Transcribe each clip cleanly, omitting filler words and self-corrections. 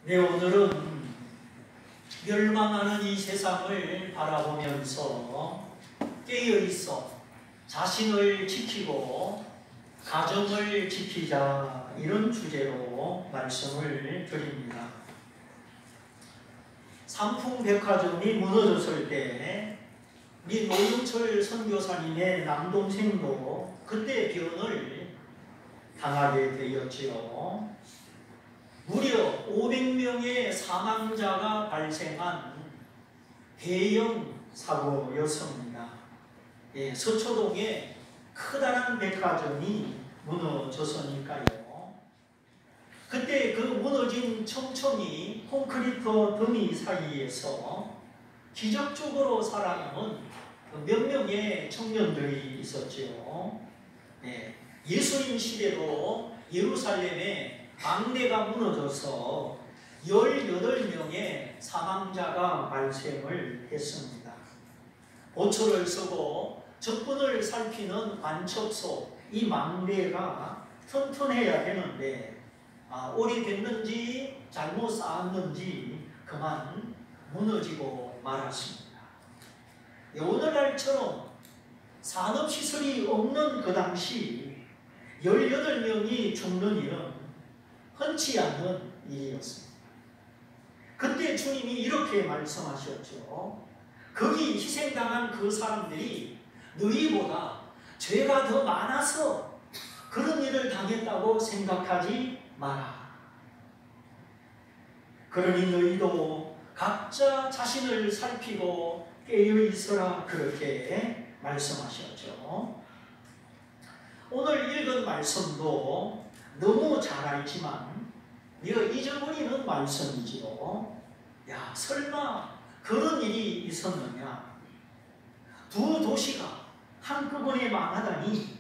네, 오늘은 멸망하는 이 세상을 바라보면서 깨어있어 자신을 지키고 가정을 지키자, 이런 주제로 말씀을 드립니다. 삼풍백화점이 무너졌을 때 우리 노영철 선교사님의 남동생도 그때 변을 당하게 되었지요. 무려 500명의 사망자가 발생한 대형 사고였습니다. 서초동에 커다란 백화점이 무너졌으니까요. 그때 그 무너진 촘촘히 콘크리트 더미 사이에서 기적적으로 살아남은 몇 명의 청년들이 있었지요. 예수님 시대로 예루살렘에 망대가 무너져서 18명의 사망자가 발생을 했습니다. 보초를 쓰고 적군을 살피는 관첩소, 이 망대가 튼튼해야 되는데 오래됐는지 잘못 쌓았는지 그만 무너지고 말았습니다. 오늘날처럼 산업시설이 없는 그 당시 18명이 죽는 일은 흔치 않은 일이었습니다. 그때 주님이 이렇게 말씀하셨죠. 거기 희생당한 그 사람들이 너희보다 죄가 더 많아서 그런 일을 당했다고 생각하지 마라. 그러니 너희도 각자 자신을 살피고 깨어있어라, 그렇게 말씀하셨죠. 오늘 읽은 말씀도 너무 잘 알지만 우리가 잊어버리는 말씀이지요. 설마 그런 일이 있었느냐? 두 도시가 한꺼번에 망하다니,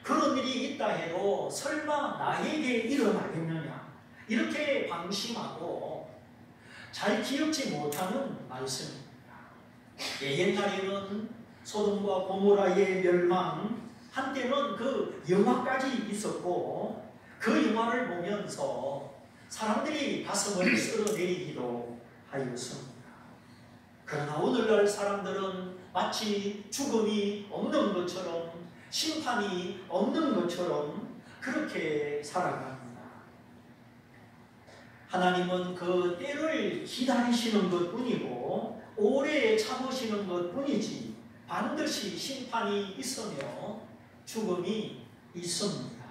그런 일이 있다 해도 설마 나에게 일어나겠느냐? 이렇게 방심하고 잘 기억지 못하는 말씀입니다. 옛날에는 소돔과 고모라의 멸망, 한때는 그 영화까지 있었고 그 영화를 보면서 사람들이 가슴을 쓸어내리기도 하였습니다. 그러나 오늘날 사람들은 마치 죽음이 없는 것처럼, 심판이 없는 것처럼 그렇게 살아갑니다. 하나님은 그 때를 기다리시는 것뿐이고 오래 참으시는 것뿐이지 반드시 심판이 있으며 죽음이 있습니다.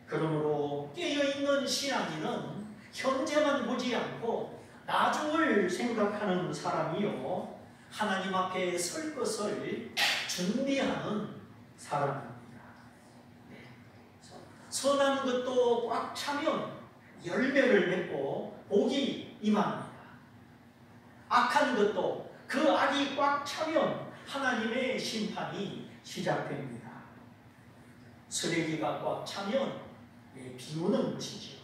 그러므로 깨어있는 신앙인은 현재만 보지 않고 나중을 생각하는 사람이요, 하나님 앞에 설 것을 준비하는 사람입니다. 선한 것도 꽉 차면 열매를 맺고 복이 임합니다. 악한 것도 그 악이 꽉 차면 하나님의 심판이 시작됩니다. 쓰레기가 꽉 차면 비우는 것이죠.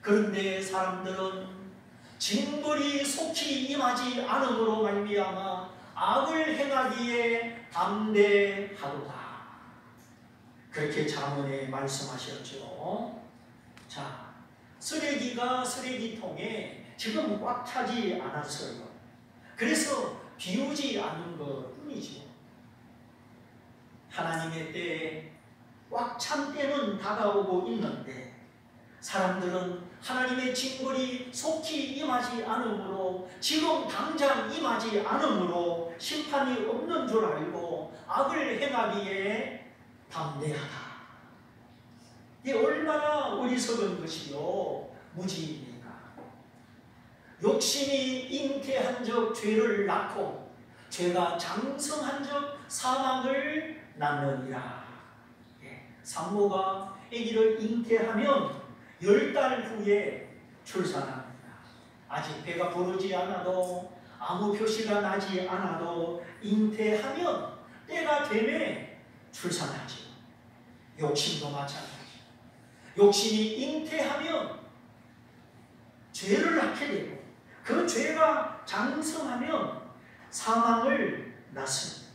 그런데 사람들은 징벌이 속히 임하지 않음으로 말미암아 악을 행하기에 담대하도다, 그렇게 잠언에 말씀하셨죠. 자, 쓰레기가 쓰레기통에 지금 꽉 차지 않았어요. 그래서 비우지 않는 것뿐이죠. 하나님의 때에 꽉 찬 때는 다가오고 있는데 사람들은 하나님의 징벌이 속히 임하지 않으므로, 지금 당장 임하지 않으므로 심판이 없는 줄 알고 악을 행하기에 담대하다. 이게 얼마나 어리석은 것이요, 무지입니까? 욕심이 잉태한 적 죄를 낳고 죄가 장성한 적 사망을 낳느니라. 산모가 아기를 잉태하면 10달 후에 출산합니다. 아직 배가 부르지 않아도, 아무 표시가 나지 않아도 잉태하면 때가 되면 출산하죠. 욕심도 마찬가지죠. 욕심이 잉태하면 죄를 낳게 되고 그 죄가 장성하면 사망을 낳습니다.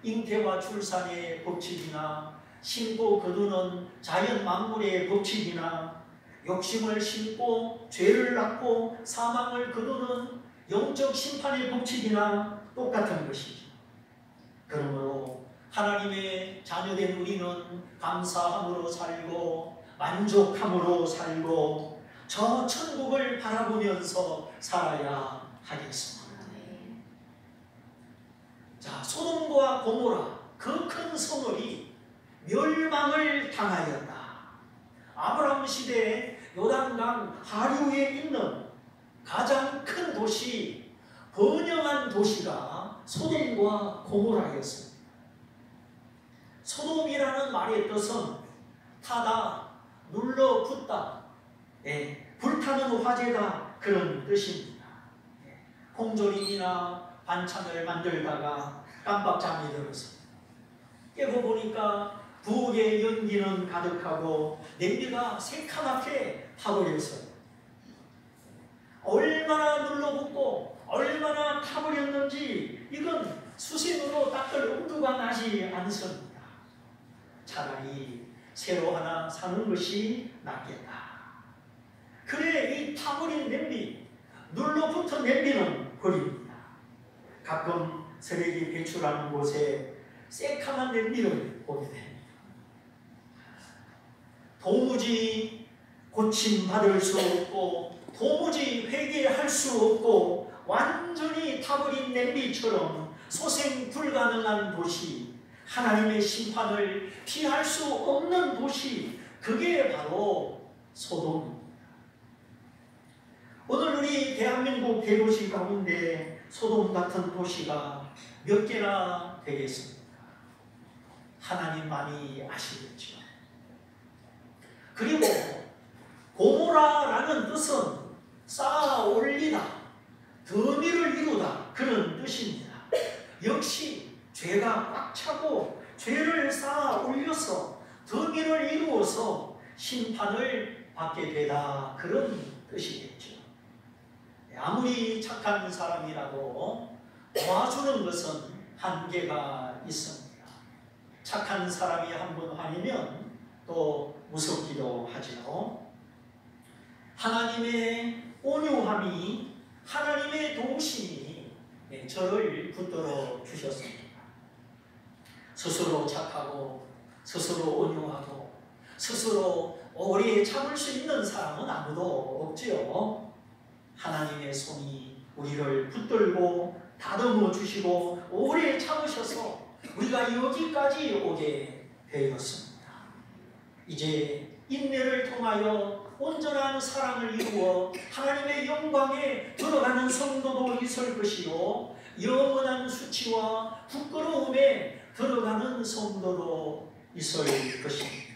잉태와 출산의 법칙이나 심고 거두는 자연 만물의 법칙이나 욕심을 심고 죄를 낳고 사망을 거두는 영적 심판의 법칙이나 똑같은 것이죠. 그러므로 하나님의 자녀된 우리는 감사함으로 살고 만족함으로 살고 저 천국을 바라보면서 살아야 하겠습니다. 자, 소돔과 고모라 그 큰 성읍이 멸망을 당하였다. 아브라함 시대에 요단강 하류에 있는 가장 큰 도시, 번영한 도시가 소돔과 고모라였습니다. 소돔이라는 말의 뜻은 타다, 눌러붙다, 불타는 화재다, 그런 뜻입니다. 홍조림이나 반찬을 만들다가 깜빡 잠이 들어서 깨고 보니까 부엌에 연기는 가득하고 냄비가 새카맣게 타버렸어요. 얼마나 눌러붙고 얼마나 타버렸는지 이건 수신으로 닦을 엄두가 나지 않습니다. 차라리 새로 하나 사는 것이 낫겠다. 그래 이 타버린 냄비, 눌러붙은 냄비는 버립니다. 가끔 쓰레기 배출하는 곳에 새카만 냄비를 보게 됩니다. 도무지 고침받을 수 없고 도무지 회개할 수 없고 완전히 타버린 냄비처럼 소생 불가능한 도시, 하나님의 심판을 피할 수 없는 도시, 그게 바로 소돔입니다. 오늘 우리 대한민국 대도시 가운데 소돔 같은 도시가 몇 개나 되겠습니까? 하나님만이 아시겠죠. 그리고 고모라라는 뜻은 쌓아 올리다, 더미를 이루다, 그런 뜻입니다. 역시 죄가 꽉 차고 죄를 쌓아 올려서 더미를 이루어서 심판을 받게 되다, 그런 뜻이겠죠. 아무리 착한 사람이라도 도와주는 것은 한계가 있습니다. 착한 사람이 한번 화내면 또 무섭기도 하죠. 하나님의 온유함이, 하나님의 도우심이 저를 붙들어 주셨습니다. 스스로 착하고 스스로 온유하고 스스로 오래 참을 수 있는 사람은 아무도 없지요. 하나님의 손이 우리를 붙들고 다듬어 주시고 오래 참으셔서 우리가 여기까지 오게 되었습니다. 이제 인내를 통하여 온전한 사랑을 이루어 하나님의 영광에 들어가는 성도도 있을 것이요, 영원한 수치와 부끄러움에 들어가는 성도도 있을 것입니다.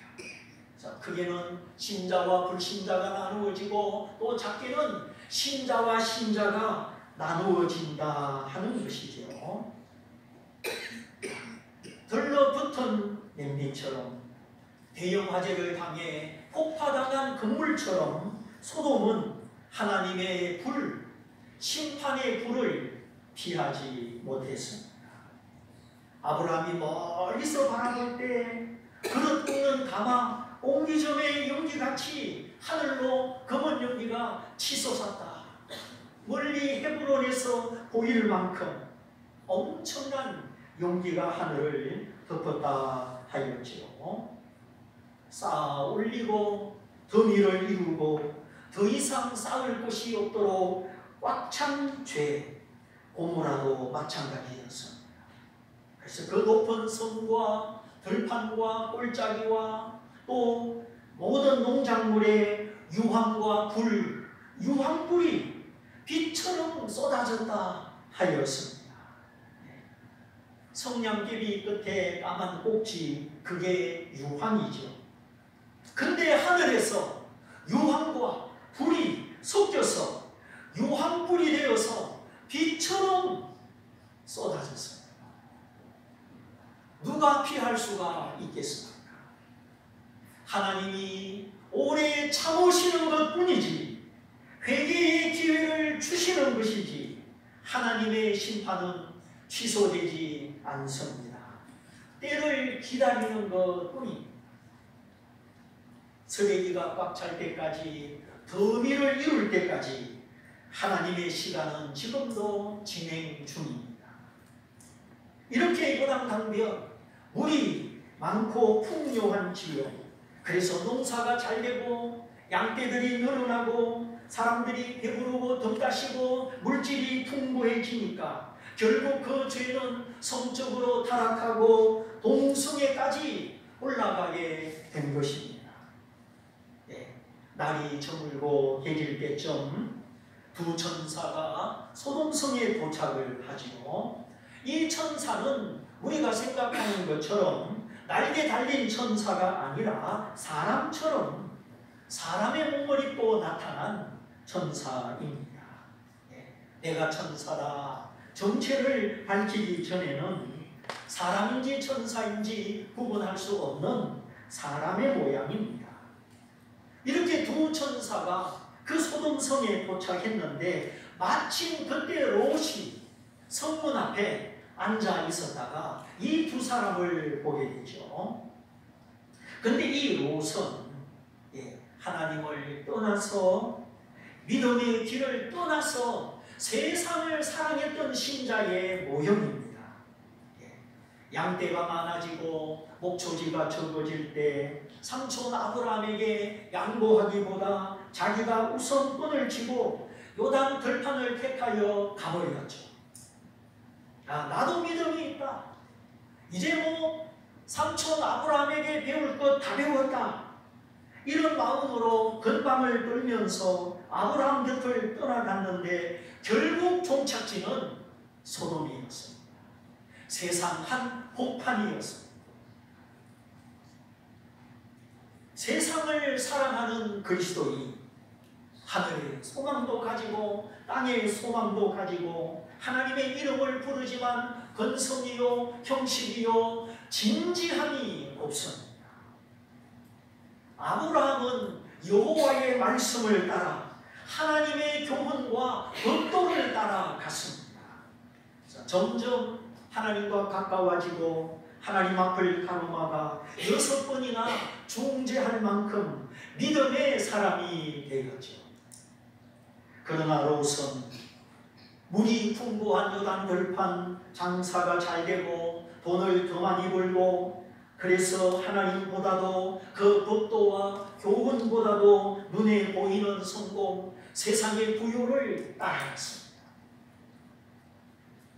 자, 크게는 신자와 불신자가 나누어지고 또 작게는 신자와 신자가 나누어진다 하는 것이죠. 들러붙은 냄비처럼, 대형 화재를 당해 폭파당한 건물처럼 소돔은 하나님의 불, 심판의 불을 피하지 못했습니다. 아브라함이 멀리서 바라볼 때 그릇 굽는 가마, 옹기점의 연기같이 하늘로 검은 연기가 치솟았다. 멀리 헤브론에서 보일 만큼 엄청난 연기가 하늘을 덮었다 하였지요. 쌓아 올리고 더미를 이루고 더 이상 쌓을 곳이 없도록 꽉 찬 죄, 고모라도 마찬가지였습니다. 그래서 그 높은 성과 들판과 꼴짜기와 또 모든 농작물의 유황과 불, 유황불이 빛처럼 쏟아졌다 하였습니다. 성냥개비 끝에 까만 꼭지, 그게 유황이죠. 근데 하늘에서 유황과 불이 섞여서 유황불이 되어서 빛처럼 쏟아졌습니다. 누가 피할 수가 있겠습니까? 하나님이 오래 참으시는 것뿐이지 회개의 기회를 주시는 것이지 하나님의 심판은 취소되지 않습니다. 때를 기다리는 것뿐입니다. 쓰레기가 꽉 찰 때까지, 더미를 이룰 때까지 하나님의 시간은 지금도 진행 중입니다. 이렇게 요단강변 물이 많고 풍요한 지역, 그래서 농사가 잘 되고 양떼들이 늘어나고 사람들이 배부르고 덤따시고 물질이 풍부해지니까 결국 그 죄는 성적으로 타락하고 동성애까지 올라가게 된 것입니다. 날이 저물고 해질 때쯤 두 천사가 소돔성에 도착을 하지요. 이 천사는 우리가 생각하는 것처럼 날개 달린 천사가 아니라 사람처럼 사람의 몸을 입고 나타난 천사입니다. 내가 천사다 정체를 밝히기 전에는 사람인지 천사인지 구분할 수 없는 사람의 모양입니다. 이렇게 두 천사가 그 소돔성에 도착했는데 마침 그때 롯이 성문 앞에 앉아 있었다가 이 두 사람을 보게 되죠. 근데 이 롯은 하나님을 떠나서 믿음의 길을 떠나서 세상을 사랑했던 신자의 모형입니다. 양떼가 많아지고 목초지가 적어질 때 삼촌 아브라함에게 양보하기보다 자기가 우선권을 쥐고 요단 들판을 택하여 가버렸죠. 나도 믿음이 있다. 이제 뭐 삼촌 아브라함에게 배울 것 다 배웠다. 이런 마음으로 근방을 떨면서 아브라함 곁을 떠나갔는데 결국 종착지는 소돔이었습니다. 세상 한 복판이었습니다. 세상을 사랑하는 그리스도인, 하늘의 소망도 가지고 땅의 소망도 가지고 하나님의 이름을 부르지만 건성이요 형식이요 진지함이 없습니다. 아브라함은 여호와의 말씀을 따라 하나님의 교훈과 법도를 따라 갔습니다. 점점 하나님과 가까워지고 하나님 앞을 가로막아 6번이나 중재할 만큼 믿음의 사람이 되었죠. 그러나 롯은 물이 풍부한 요단 들판, 장사가 잘 되고 돈을 더 많이 벌고 그래서 하나님보다도 그 법도와 교훈보다도 눈에 보이는 성공, 세상의 부요를 따라갔습니다.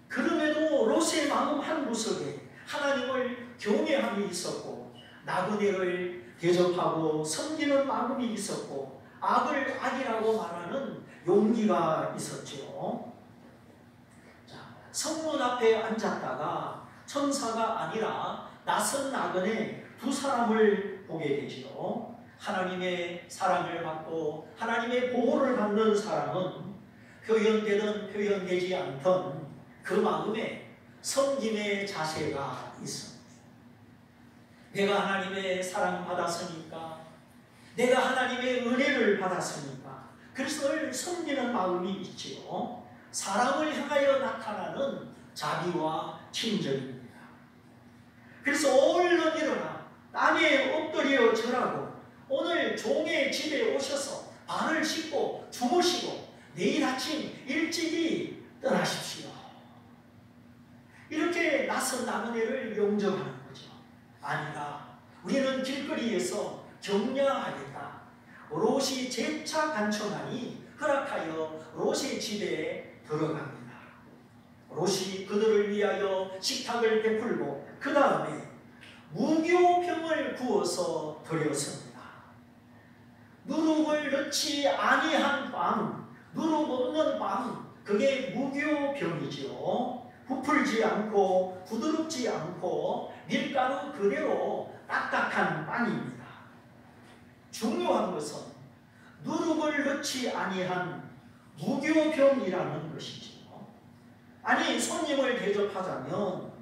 그럼에도 롯의 마음 한구석에 하나님을 경외함이 있었고 나그네를 대접하고 섬기는 마음이 있었고 악을 악이라고 말하는 용기가 있었죠. 성문 앞에 앉았다가 천사가 아니라 낯선 나그네 두 사람을 보게 되지요. 하나님의 사랑을 받고 하나님의 보호를 받는 사람은 표현되든 표현되지 않던 그 마음에 섬김의 자세가 있습니다. 내가 하나님의 사랑 받았으니까, 내가 하나님의 은혜를 받았으니까 그래서 늘 섬기는 마음이 있지요. 사람을 향하여 나타나는 자비와 친절입니다. 그래서 얼른 일어나 땅에 엎드려 절하고 오늘 종의 집에 오셔서 발을 씻고 주무시고 내일 아침 일찍이 떠나십시오. 이렇게 낯선 나그네를 용접하는 거죠. 아니라 우리는 길거리에서 격려하겠다. 롯이 재차 간청하니 허락하여 롯의 집에 들어갑니다. 롯이 그들을 위하여 식탁을 베풀고 그 다음에 무교병을 구워서 드렸습니다. 누룩을 넣지 아니한 빵, 누룩 없는 빵, 그게 무교병이죠. 부풀지 않고 부드럽지 않고 밀가루 그대로 딱딱한 빵입니다. 중요한 것은 누룩을 넣지 아니한 무교병이라는 것이죠. 아니 손님을 대접하자면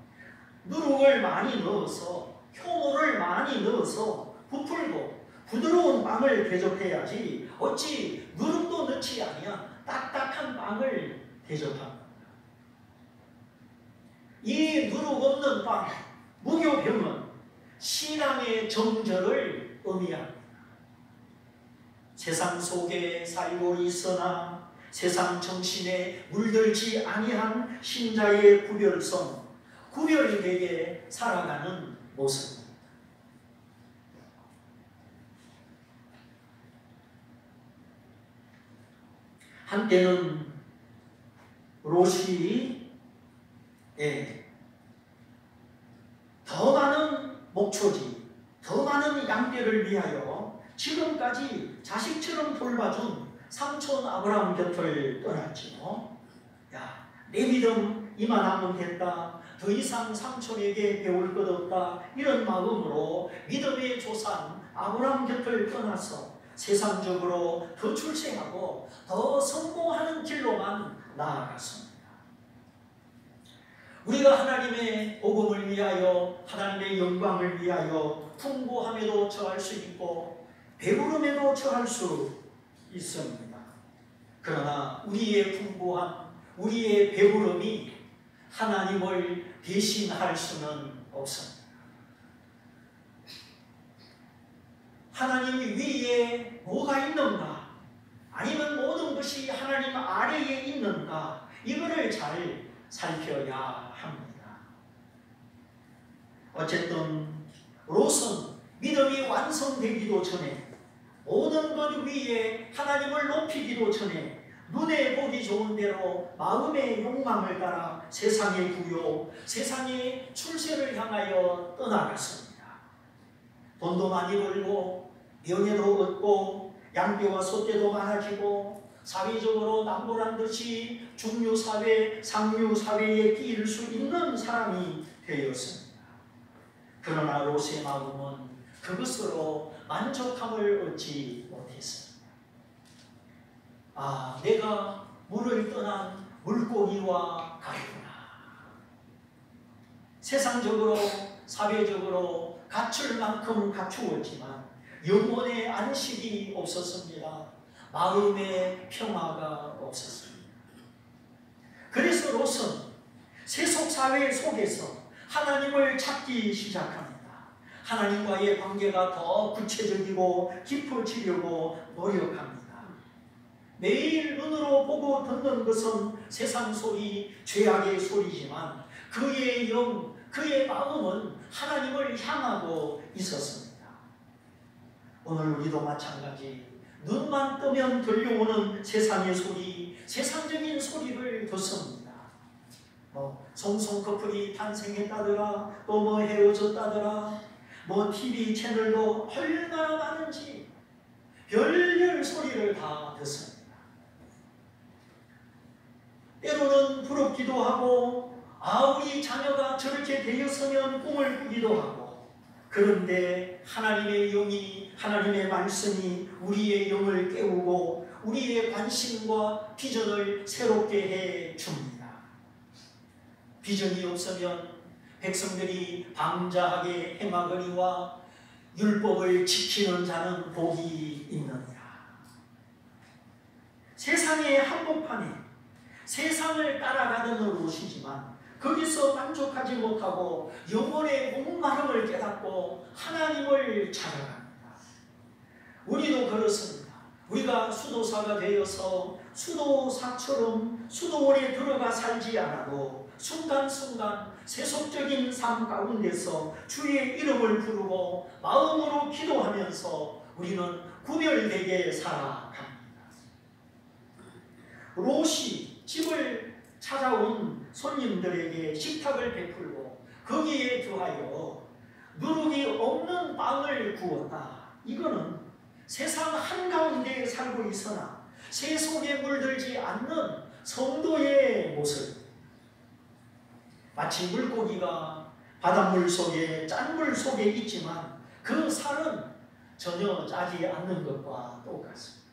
누룩을 많이 넣어서 효모를 많이 넣어서 부풀고 부드러운 빵을 대접해야지 어찌 누룩도 넣지 아니한 딱딱한 빵을 대접합니다. 이 누룩 없는 빵, 무교병은 신앙의 정절을 의미합니다. 세상 속에 살고 있으나 세상 정신에 물들지 아니한 신자의 구별성, 구별되게 살아가는 모습입니다. 한때는 롯이 더 많은 목초지, 더 많은 양떼를 위하여 지금까지 자식처럼 돌봐준 삼촌 아브라함 곁을 떠났지요. 야, 내 믿음 이만하면 됐다. 더 이상 삼촌에게 배울 것 없다. 이런 마음으로 믿음의 조상 아브라함 곁을 떠나서 세상적으로 더 출세하고 더 성공하는 길로만 나아갔습니다. 우리가 하나님의 복음을 위하여, 하나님의 영광을 위하여 풍부함에도 처할 수 있고 배부름에도 처할 수 있습니다. 그러나 우리의 풍부함, 우리의 배부름이 하나님을 대신할 수는 없습니다. 하나님 위에 뭐가 있는가? 아니면 모든 것이 하나님 아래에 있는가? 이거를 잘 살펴야 합니다. 어쨌든 롯은 믿음이 완성되기도 전에, 모든 것 위에 하나님을 높이기도 전에 눈에 보기 좋은 대로 마음의 욕망을 따라 세상의 부요, 세상의 출세를 향하여 떠나갔습니다. 돈도 많이 벌고 명예도 얻고 양떼와 소떼도 많아지고 사회적으로 남보란 듯이 중류사회, 상류사회에 끼일 수 있는 사람이 되었습니다. 그러나 롯의 마음은 그것으로 만족함을 얻지 못했습니다. 아, 내가 물을 떠난 물고기와 같구나. 세상적으로, 사회적으로 갖출 만큼 갖추었지만 영혼의 안식이 없었습니다. 마음의 평화가 없었습니다. 그래서 롯은 세속사회 속에서 하나님을 찾기 시작합니다. 하나님과의 관계가 더 구체적이고 깊어지려고 노력합니다. 매일 눈으로 보고 듣는 것은 세상 소리, 죄악의 소리지만 그의 영, 그의 마음은 하나님을 향하고 있었습니다. 오늘 우리도 마찬가지, 눈만 뜨면 들려오는 세상의 소리, 세상적인 소리를 듣습니다. 송송 커플이 탄생했다더라, 또 헤어졌다더라, TV 채널도 얼마나 많은지 별별 소리를 다 듣습니다. 때로는 부럽기도 하고, 우리 자녀가 저렇게 되었으면 꿈을 꾸기도 하고, 그런데 하나님의 영이, 하나님의 말씀이 우리의 영을 깨우고 우리의 관심과 비전을 새롭게 해 줍니다. 비전이 없으면 백성들이 방자하게 행하거니와 율법을 지키는 자는 복이 있느니라. 세상의 한복판에 세상을 따라가는 롯이지만 거기서 만족하지 못하고 영혼의 목마름을 깨닫고 하나님을 찾아갑니다. 우리도 그렇습니다. 우리가 수도사가 되어서 수도사처럼 수도원에 들어가 살지 않아도 순간순간 세속적인 삶 가운데서 주의 이름을 부르고 마음으로 기도하면서 우리는 구별되게 살아갑니다. 롯이 집을 찾아온 손님들에게 식탁을 베풀고 거기에 더하여 누룩이 없는 빵을 구웠다. 이거는 세상 한가운데 살고 있으나 세속에 물들지 않는 성도의 모습. 마치 물고기가 바닷물 속에, 짠물 속에 있지만 그 살은 전혀 짜지 않는 것과 똑같습니다.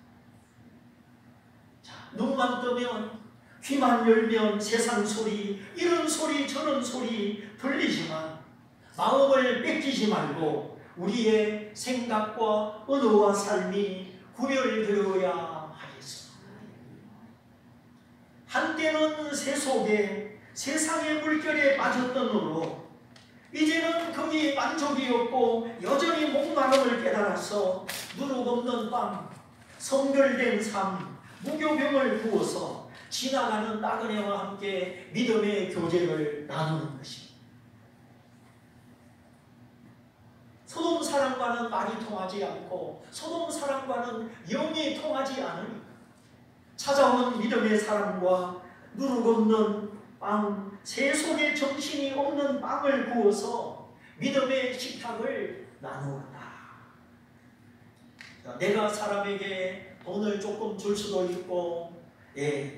자, 눈만 뜨면, 귀만 열면 세상 소리, 이런 소리 저런 소리 들리지만 마음을 뺏기지 말고 우리의 생각과 언어와 삶이 구별되어야 하겠습니다. 한때는 세속에, 세상의 물결에 빠졌던 롯, 이제는 거기에 만족이 없고 여전히 목마름을 깨달아서 누룩 없는 빵, 성별된 삶, 무교병을 부어서 지나가는 나그네와 함께 믿음의 교제를 나누는 것입니다. 소돔 사람과는 말이 통하지 않고 소돔 사람과는 영이 통하지 않으니까 찾아오는 믿음의 사람과 누룩 없는 빵, 새 속에 정신이 없는 빵을 구워서 믿음의 식탁을 나누었다. 내가 사람에게 돈을 조금 줄 수도 있고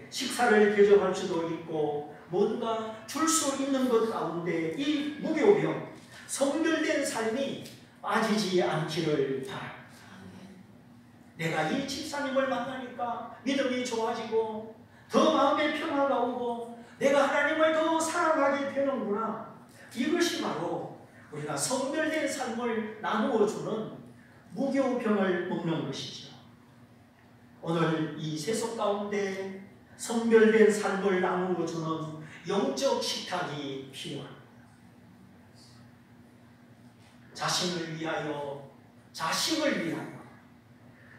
식사를 대접할 수도 있고 뭔가 줄 수 있는 것 가운데 이 무교병, 성별된 삶이 빠지지 않기를 바랍니다. 내가 이 집사님을 만나니까 믿음이 좋아지고 더 마음에 평화가 오고 내가 하나님을 더 사랑하게 되는구나. 이것이 바로 우리가 성별된 삶을 나누어주는 무교병을 먹는 것이죠. 오늘 이 세속 가운데 성별된 삶을 나누어주는 영적 식탁이 필요합니다. 자신을 위하여, 자식을 위하여,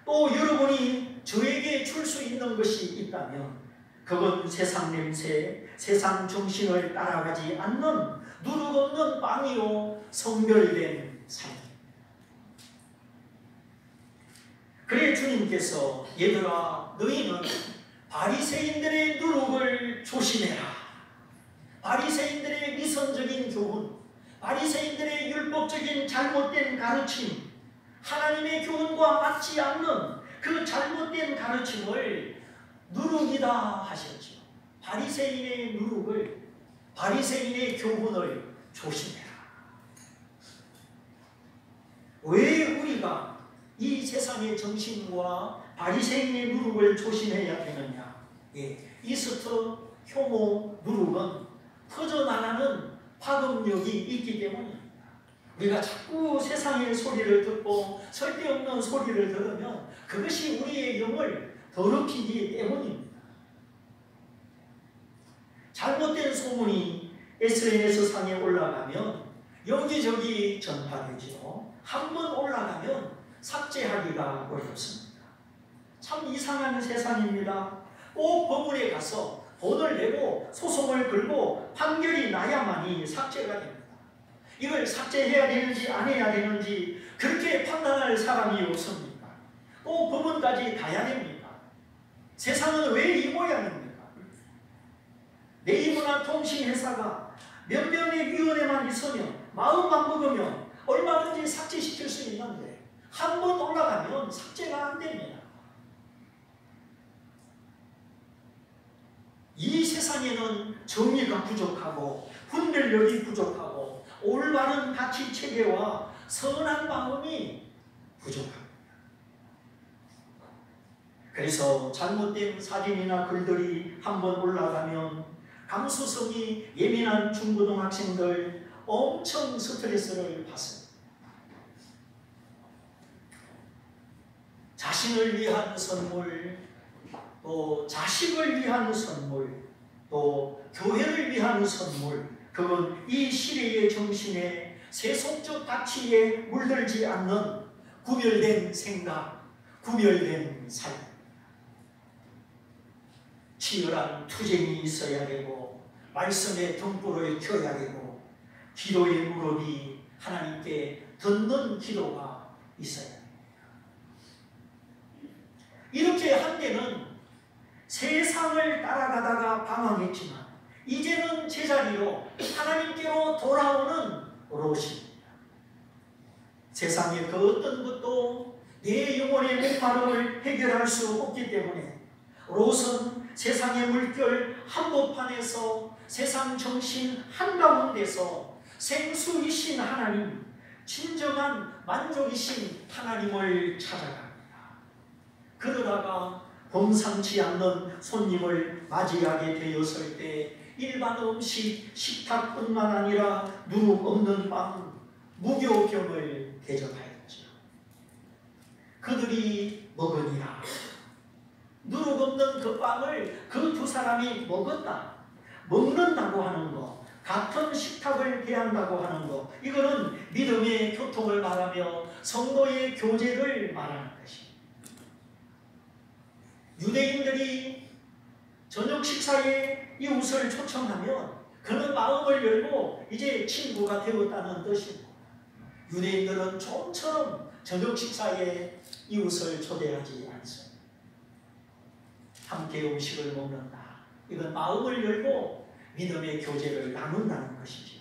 또 여러분이 저에게 줄 수 있는 것이 있다면 그건 세상 냄새, 세상 정신을 따라가지 않는 누룩 없는 빵이요 성별된 삶. 그래 주님께서 얘들아 너희는 바리새인들의 누룩을 조심해라. 바리새인들의 위선적인 교훈, 바리새인들의 율법적인 잘못된 가르침, 하나님의 교훈과 맞지 않는 그 잘못된 가르침을 누룩이다 하셨죠. 바리새인의 누룩을, 바리새인의 교훈을 조심해라. 왜 우리가 이 세상의 정신과 바리새인의 누룩을 조심해야 되느냐? 이스트, 효모, 누룩은 퍼져나가는 파급력이 있기 때문입니다. 우리가 자꾸 세상의 소리를 듣고 쓸데없는 소리를 들으면 그것이 우리의 영을 더럽히기 때문입니다. 잘못된 소문이 SNS 상에 올라가면 여기저기 전파되죠. 한번 올라가면 삭제하기가 어렵습니다. 참 이상한 세상입니다. 꼭 법원에 가서 돈을 내고 소송을 걸고 판결이 나야만이 삭제가 됩니다. 이걸 삭제해야 되는지 안 해야 되는지 그렇게 판단할 사람이 없습니다. 꼭 법원까지 가야 됩니다. 세상은 왜 이 모양입니까? 네이버나 통신회사가 몇 명의 위원회만 있으면 마음만 먹으면 얼마든지 삭제시킬 수 있는데 한 번 올라가면 삭제가 안 됩니다. 이 세상에는 정의가 부족하고 분별력이 부족하고 올바른 가치 체계와 선한 마음이 부족합니다. 그래서 잘못된 사진이나 글들이 한번 올라가면 감수성이 예민한 중고등학생들 엄청 스트레스를 받습니다. 자신을 위한 선물, 또 자식을 위한 선물, 또 교회를 위한 선물, 그건 이 시대의 정신에 세속적 가치에 물들지 않는 구별된 생각, 구별된 삶. 치열한 투쟁이 있어야 되고 말씀의 등불을 켜야 되고 기도의 무릎이 하나님께 듣는 기도가 있어야 됩니다. 이렇게 한때는 세상을 따라가다가 방황했지만 이제는 제자리로 하나님께로 돌아오는 롯입니다. 세상의 그 어떤 것도 내 영혼의 목마름을 해결할 수 없기 때문에 롯은 세상의 물결 한복판에서 세상 정신 한가운데서 생수이신 하나님, 진정한 만족이신 하나님을 찾아갑니다. 그러다가 범상치 않는 손님을 맞이하게 되었을 때 일반 음식, 식탁뿐만 아니라 누룩 없는 빵, 무교병을 대접하였죠. 그들이 먹으니라. 누룩 없는 그 빵을 그 두 사람이 먹었다. 먹는다고 하는 것, 같은 식탁을 대한다고 하는 것, 이거는 믿음의 교통을 말하며 성도의 교제를 말하는 것입니다. 유대인들이 저녁 식사에 이웃을 초청하면 그는 마음을 열고 이제 친구가 되었다는 뜻입니다. 유대인들은 좀처럼 저녁 식사에 이웃을 초대하지 않습니다. 함께 음식을 먹는다. 이건 마음을 열고 믿음의 교제를 나눈다는 것이죠.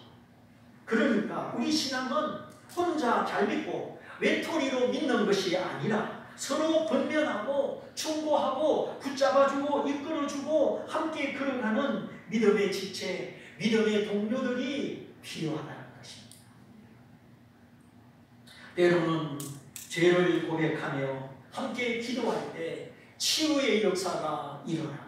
그러니까 우리 신앙은 혼자 잘 믿고 외톨이로 믿는 것이 아니라 서로 권면하고 충고하고 붙잡아주고 이끌어주고 함께 걸어가는 믿음의 지체, 믿음의 동료들이 필요하다는 것입니다. 때로는 죄를 고백하며 함께 기도할 때 치유의 역사가 일어납니다.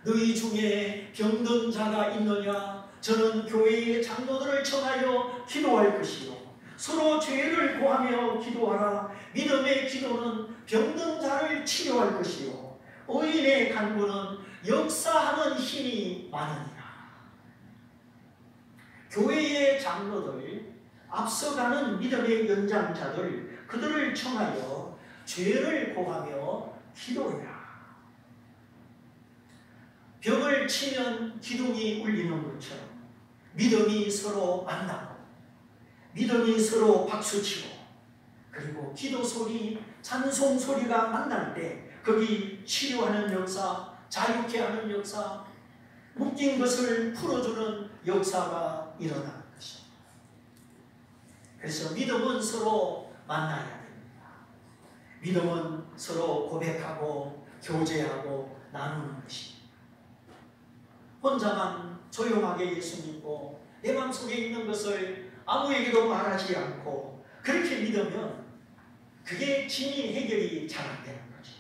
너희 중에 병든 자가 있느냐? 저는 교회의 장로들을 청하여 기도할 것이요. 서로 죄를 고하며 기도하라. 믿음의 기도는 병든 자를 치료할 것이요. 의인의 간구는 역사하는 힘이 많으니라. 교회의 장로들, 앞서가는 믿음의 연장자들, 그들을 청하여 죄를 고하며 기도해라. 벽을 치면 기둥이 울리는 것처럼 믿음이 서로 만나고 믿음이 서로 박수치고 그리고 기도 소리, 찬송 소리가 만날 때 거기 치유하는 역사, 자유케 하는 역사, 묶인 것을 풀어주는 역사가 일어나는 것입니다. 그래서 믿음은 서로 만나야 됩니다. 믿음은 서로 고백하고 교제하고 나누는 것입니다. 혼자만 조용하게 예수 믿고 내 마음속에 있는 것을 아무에게도 말하지 않고 그렇게 믿으면 그게 진리 해결이 잘 안 되는 거죠.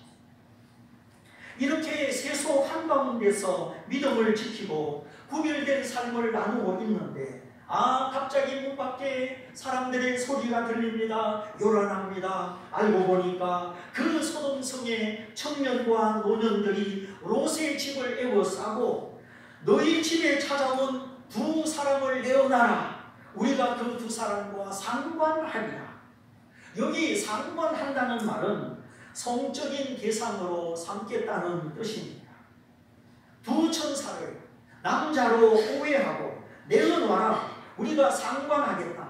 이렇게 세속 한가운데서 믿음을 지키고 구별된 삶을 나누고 있는데 갑자기 문 밖에 사람들의 소리가 들립니다. 요란합니다. 알고 보니까 그 소돔성의 청년과 노년들이 롯의 집을 에워싸고 너희 집에 찾아온 두 사람을 내어놔라. 우리가 그 두 사람과 상관하리라. 여기 상관한다는 말은 성적인 대상으로 삼겠다는 뜻입니다. 두 천사를 남자로 오해하고 내어놔라. 우리가 상관하겠다.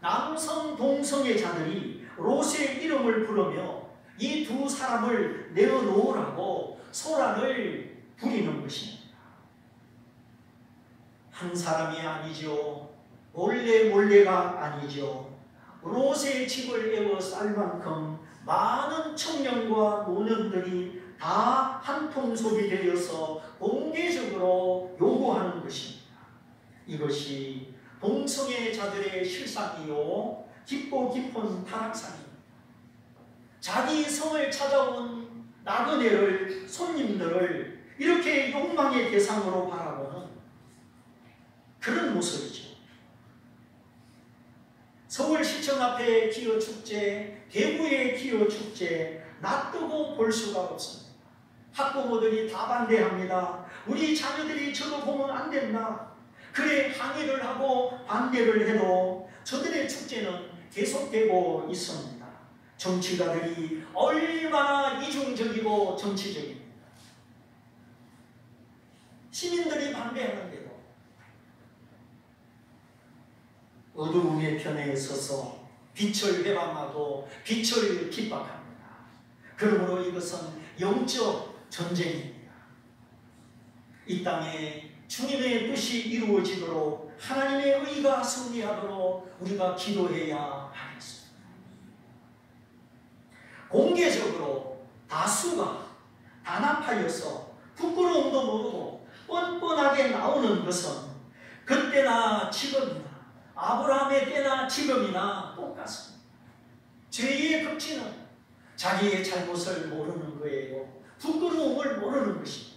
남성 동성애 자들이 롯의 이름을 부르며 이 두 사람을 내어놓으라고 소란을 부리는 것입니다. 한 사람이 아니죠. 몰래가 아니죠. 롯의 집을 에워쌀 만큼 많은 청년과 노년들이 다 한 통속이 되어서 공개적으로 요구하는 것입니다. 이것이 동성애자들의 실상이요 깊고 깊은 타락상입니다. 자기 성을 찾아온 나그네를, 손님들을 이렇게 욕망의 대상으로 바라보는 그런 모습이죠. 서울시청 앞에 기어축제, 대구의 기어축제 놔두고 볼 수가 없습니다. 학부모들이 다 반대합니다. 우리 자녀들이 저거 보면 안 된다. 그래 항의를 하고 반대를 해도 저들의 축제는 계속되고 있습니다. 정치가들이 얼마나 이중적이고 정치적입니다. 시민들이 반대하는데도 어두움의 편에 서서 빛을 회방하고 빛을 핍박합니다. 그러므로 이것은 영적 전쟁입니다. 이 땅에 주님의 뜻이 이루어지도록 하나님의 의가 승리하도록 우리가 기도해야 하겠습니다. 공개적으로 다수가 단합하여서 부끄러움도 모르고 뻔뻔하게 나오는 것은 그때나 지금이나 아브라함의 때나 지금이나 똑같습니다. 죄의 극치는 자기의 잘못을 모르는 거예요. 부끄러움을 모르는 것입니다.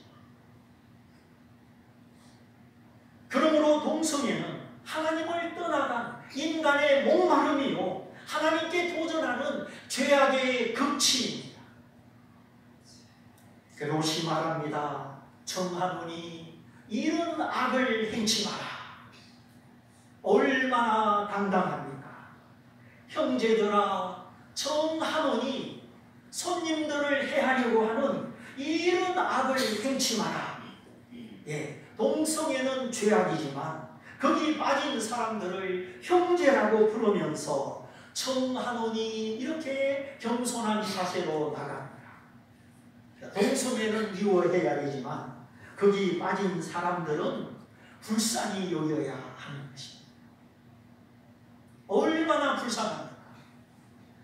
그러므로 동성애는 하나님을 떠나간 인간의 목마름이요 하나님께 도전하는 죄악의 극치입니다. 롯이 말합니다. 청하노니 이런 악을 행치 마라. 얼마나 당당합니까? 형제들아 청하노니 손님들을 해하려고 하는 이런 악을 행치 마라. 예, 동성애는 죄악이지만 거기 빠진 사람들을 형제라고 부르면서 청하노니 이렇게 겸손한 자세로 나갑니다. 동성애는 미워해야 되지만 거기 빠진 사람들은 불쌍히 여겨야 하는 것입니다. 얼마나 불쌍합니까?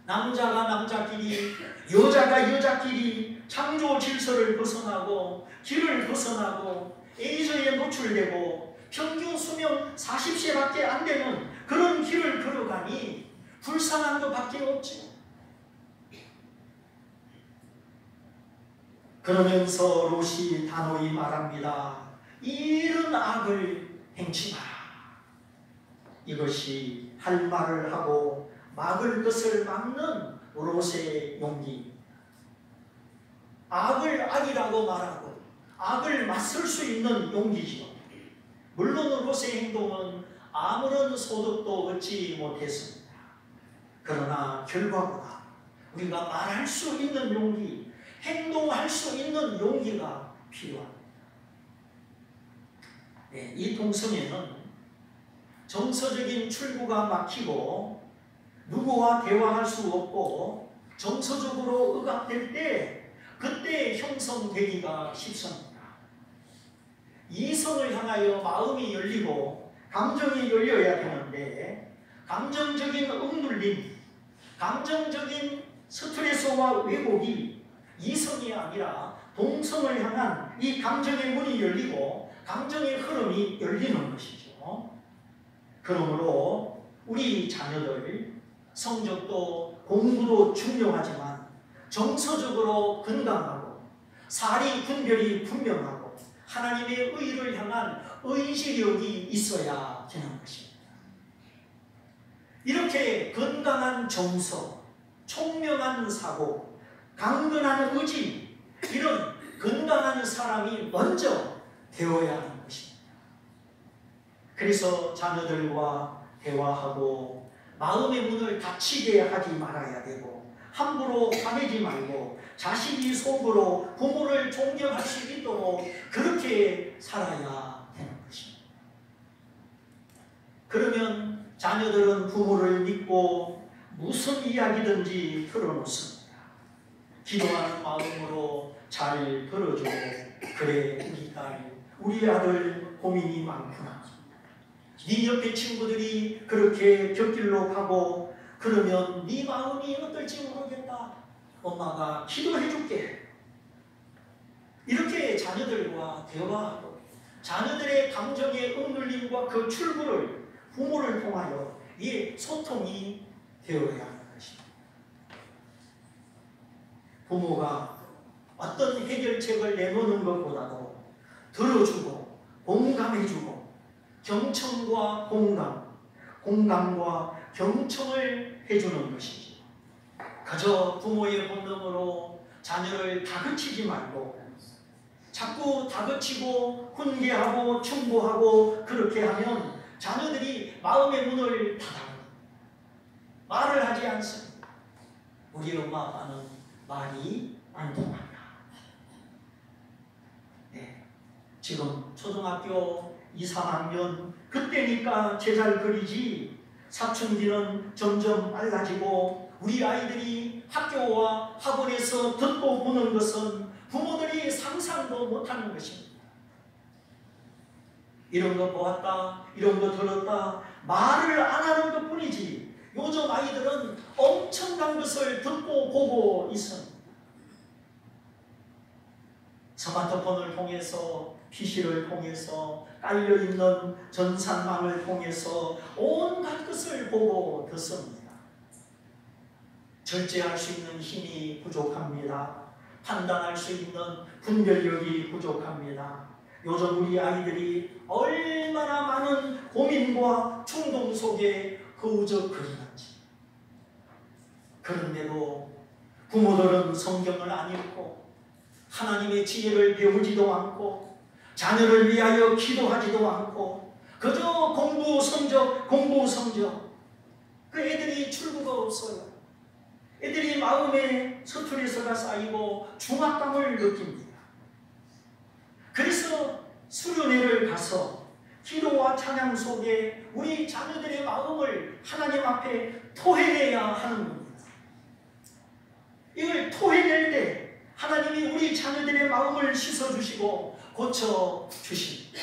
남자가 남자끼리, 여자가 여자끼리 창조 질서를 벗어나고 길을 벗어나고 에이즈에 노출되고 평균 수명 40세밖에 안 되는 그런 길을 걸어가니 불쌍한 것밖에 없죠. 그러면서 롯이 단호히 말합니다. 이런 악을 행치 마라. 이것이 할 말을 하고 막을 것을 막는 롯의 용기. 악을 악이라고 말하고 악을 맞설 수 있는 용기죠. 물론 롯의 행동은 아무런 소득도 얻지 못했습니다. 그러나 결과보다 우리가 말할 수 있는 용기, 행동할 수 있는 용기가 필요합니다. 네, 이 동성애는 정서적인 출구가 막히고 누구와 대화할 수 없고 정서적으로 억압될 때 그때 형성되기가 쉽습니다. 이성을 향하여 마음이 열리고 감정이 열려야 되는데 감정적인 억눌림, 감정적인 스트레스와 왜곡이 이성이 아니라 동성을 향한 이 감정의 문이 열리고 감정의 흐름이 열리는 것이죠. 그러므로 우리 자녀들 성적도 공부도 중요하지만 정서적으로 건강하고 사리 분별이 분명하고 하나님의 의를 향한 의지력이 있어야 되는 것입니다. 이렇게 건강한 정서, 총명한 사고, 강건한 의지, 이런 건강한 사람이 먼저 되어야 하는 것입니다. 그래서 자녀들과 대화하고 마음의 문을 닫히게 하지 말아야 되고 함부로 화내지 말고 자식이 속으로 부모를 존경할 수 있도록 그렇게 살아야 되는 것입니다. 그러면 자녀들은 부모를 믿고 무슨 이야기든지 털어놓습니다. 기도하는 마음으로 잘 들어주고 그래 우리 딸, 우리 아들 고민이 많구나. 네 옆에 친구들이 그렇게 곁길로 가고 그러면 네 마음이 어떨지 모르겠다. 엄마가 기도해 줄게. 이렇게 자녀들과 대화하고 자녀들의 감정의 억눌림과 그 출구를 부모를 통하여 이 소통이 되어야 하는 것입니다. 부모가 어떤 해결책을 내놓는 것보다도 들어주고 공감해주고 경청과 공감, 공감과 경청을 해주는 것이죠. 그저 부모의 본능으로 자녀를 다그치지 말고 자꾸 다그치고 훈계하고 충고하고 그렇게 하면 자녀들이 마음의 문을 닫아요. 말을 하지 않습니다. 우리 엄마 아빠는 말이 안 통한다. 네. 지금 초등학교 2, 3학년 그때니까 제잘 그리지 사춘기는 점점 빨라지고 우리 아이들이 학교와 학원에서 듣고 보는 것은 부모들이 상상도 못하는 것입니다. 이런 거 보았다, 이런 거 들었다, 말을 안 하는 것 뿐이지 요즘 아이들은 엄청난 것을 듣고 보고 있습니다. 스마트폰을 통해서, PC를 통해서, 깔려있는 전산망을 통해서 온갖 것을 보고 듣습니다. 절제할 수 있는 힘이 부족합니다. 판단할 수 있는 분별력이 부족합니다. 요즘 우리 아이들이 얼마나 많은 고민과 충동 속에 허우적거리는지. 그런데도 부모들은 성경을 안 읽고 하나님의 지혜를 배우지도 않고 자녀를 위하여 기도하지도 않고 그저 공부 성적 그 애들이 출구가 없어요. 애들이 마음에 스트레스가 쌓이고 중압감을 느낍니다. 그래서 수련회를 가서 기도와 찬양 속에 우리 자녀들의 마음을 하나님 앞에 토해내야 하는 겁니다. 이걸 토해낼 때 하나님이 우리 자녀들의 마음을 씻어주시고 고쳐주십니다.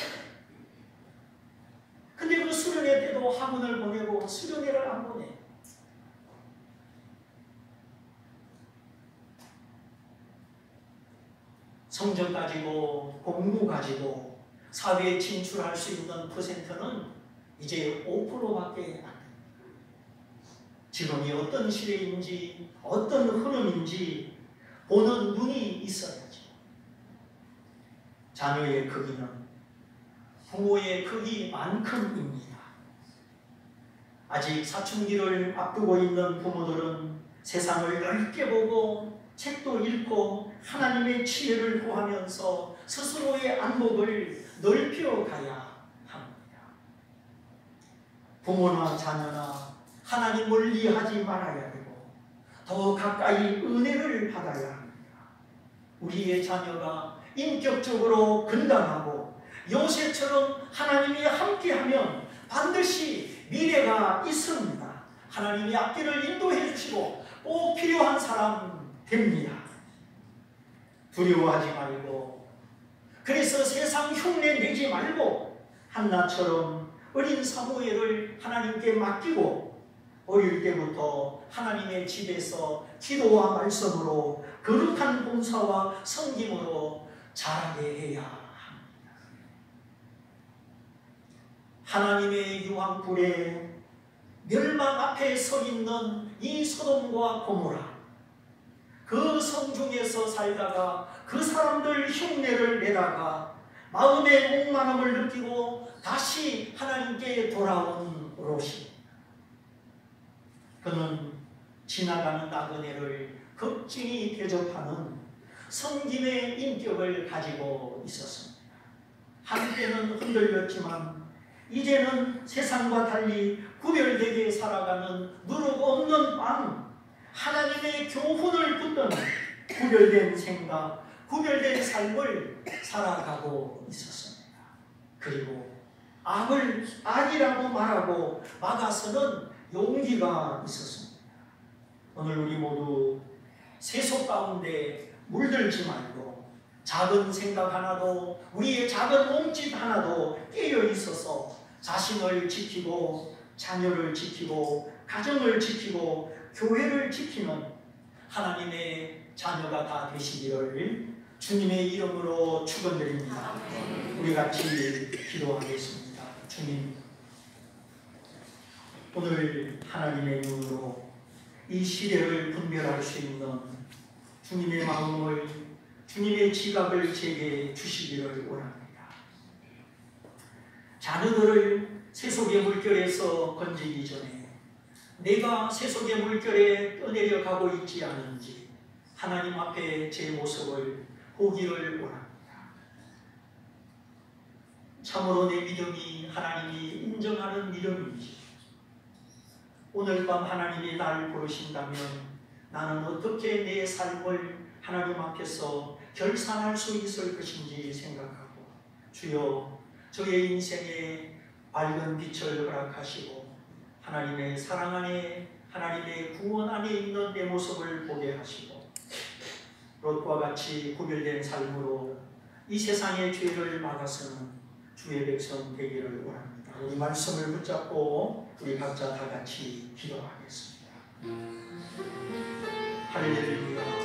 근데 그 수련회 때도 학원을 보내고 수련회를 안 보내. 성적 가지고 공부 가지고 사회에 진출할 수 있는 퍼센트는 이제 5%밖에 안 됩니다. 지금이 어떤 시대인지 어떤 흐름인지 보는 눈이 있어야죠. 자녀의 크기는 부모의 크기만큼입니다. 아직 사춘기를 앞두고 있는 부모들은 세상을 넓게 보고 책도 읽고 하나님의 지혜를 구하면서 스스로의 안목을 넓혀가야 합니다. 부모나 자녀나 하나님 멀리하지 말아야 되고 더 가까이 은혜를 받아야 합니다. 우리의 자녀가 인격적으로 건강하고 요셉처럼 하나님이 함께하면 반드시 미래가 있습니다. 하나님이 앞길을 인도해 주시고 꼭 필요한 사람 됩니다. 두려워하지 말고 그래서 세상 흉내 내지 말고 한나처럼 어린 사무엘을 하나님께 맡기고 어릴 때부터 하나님의 집에서 기도와 말씀으로 거룩한 봉사와 섬김으로 자라게 해야 합니다. 하나님의 유황불에 멸망 앞에 서 있는 이 소돔과 고모라, 그 성 중에서 살다가 그 사람들 흉내를 내다가 마음의 목마름을 느끼고 다시 하나님께 돌아온 롯입니다. 그는 지나가는 나그네를 극진히 대접하는 섬김의 인격을 가지고 있었습니다. 한때는 흔들렸지만 이제는 세상과 달리 구별되게 살아가는 누룩 없는 마음, 하나님의 교훈을 붙드는 구별된 생각, 구별된 삶을 살아가고 있었습니다. 그리고 악이라고 말하고 막아서는 용기가 있었습니다. 오늘 우리 모두 세속 가운데 물들지 말고 작은 생각 하나도, 우리의 작은 몸짓 하나도 깨어 있어서 자신을 지키고 자녀를 지키고 가정을 지키고 교회를 지키는 하나님의 자녀가 다 되시기를 주님의 이름으로 축원드립니다. 우리 같이 기도하겠습니다. 주님, 오늘 하나님의 눈으로 이 시대를 분별할 수 있는 주님의 마음을, 주님의 지각을 제게 주시기를 원합니다. 자녀들을 세속의 물결에서 건지기 전에 내가 세속의 물결에 떠내려 가고 있지 않은지 하나님 앞에 제 모습을 보기를 원합니다. 참으로 내 믿음이 하나님이 인정하는 믿음인지, 오늘 밤 하나님이 나를 부르신다면 나는 어떻게 내 삶을 하나님 앞에서 결산할 수 있을 것인지 생각하고, 주여 저의 인생에 밝은 빛을 허락하시고 하나님의 사랑 안에, 하나님의 구원 안에 있는 내 모습을 보게 하시고 롯과 같이 구별된 삶으로 이 세상의 죄를 막아서는 주의 백성 되기를 원합니다. 우리 말씀을 붙잡고 우리 각자 다 같이 기도하겠습니다. 할렐루야.